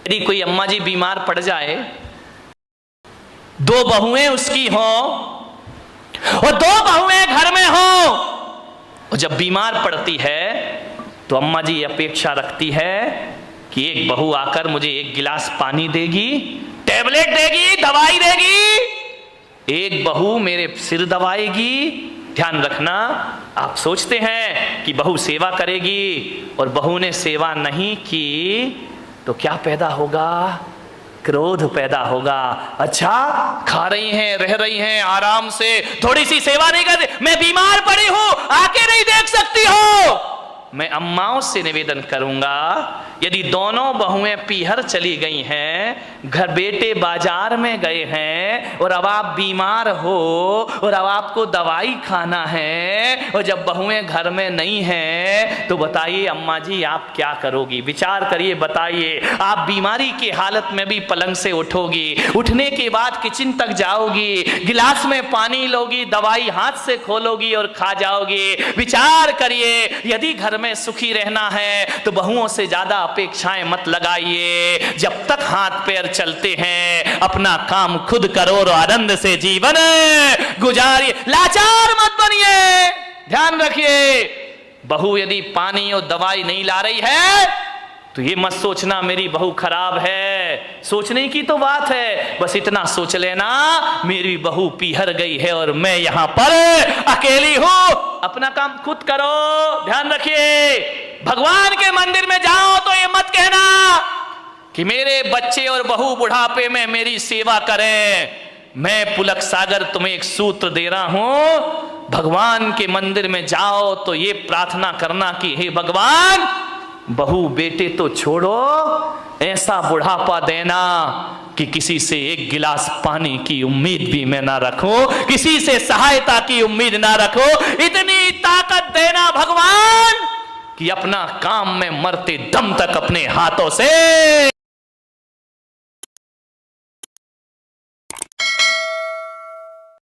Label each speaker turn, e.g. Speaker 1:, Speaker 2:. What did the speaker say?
Speaker 1: यदि कोई अम्मा जी बीमार पड़ जाए, दो बहुएं उसकी हों और दो बहुएं घर में हों, और जब बीमार पड़ती है तो अम्मा जी अपेक्षा रखती है कि एक बहू आकर मुझे एक गिलास पानी देगी, टैबलेट देगी, दवाई देगी, एक बहू मेरे सिर दबाएगी। ध्यान रखना, आप सोचते हैं कि बहू सेवा करेगी और बहू ने सेवा नहीं की तो क्या पैदा होगा? क्रोध पैदा होगा। अच्छा, खा रही हैं, रह रही हैं आराम से, थोड़ी सी सेवा नहीं करती, मैं बीमार पड़ी हूं, आके नहीं देख सकती हो। मैं अम्माओं से निवेदन करूंगा, यदि दोनों बहुएं पीहर चली गई हैं, घर बेटे बाजार में गए हैं और अब आप बीमार हो और अब आपको दवाई खाना है और जब बहुएं घर में नहीं हैं तो बताइए अम्मा जी आप क्या करोगी? विचार करिए, बताइए। आप बीमारी की हालत में भी पलंग से उठोगी, उठने के बाद किचन तक जाओगी, गिलास में पानी लोगी, दवाई हाथ से खोलोगी और खा जाओगी। विचार करिए, यदि घर में सुखी रहना है तो बहुओं से ज्यादा अपेक्षाएं मत लगाइए। जब तक हाथ पैर चलते हैं अपना काम खुद करो और आनंद से जीवन गुजारिए, लाचार मत बनिए। ध्यान रखिए, बहू यदि पानी और दवाई नहीं ला रही है तो ये मत सोचना मेरी बहू खराब है, सोचने की तो बात है, बस इतना सोच लेना मेरी बहू पीहर गई है और मैं यहां पर अकेली हूं। अपना काम खुद करो। ध्यान रखिए, भगवान के मंदिर में जाओ तो ये मत कहना कि मेरे बच्चे और बहू बुढ़ापे में मेरी सेवा करें। मैं पुलक सागर तुम्हें एक सूत्र दे रहा हूं, भगवान के मंदिर में जाओ तो ये प्रार्थना करना कि हे भगवान, बहू बेटे तो छोड़ो, ऐसा बुढ़ापा देना कि किसी से एक गिलास पानी की उम्मीद भी मैं ना रखूं, किसी से सहायता की उम्मीद ना रखूं। इतनी ताकत देना भगवान कि अपना काम में मरते दम तक अपने हाथों से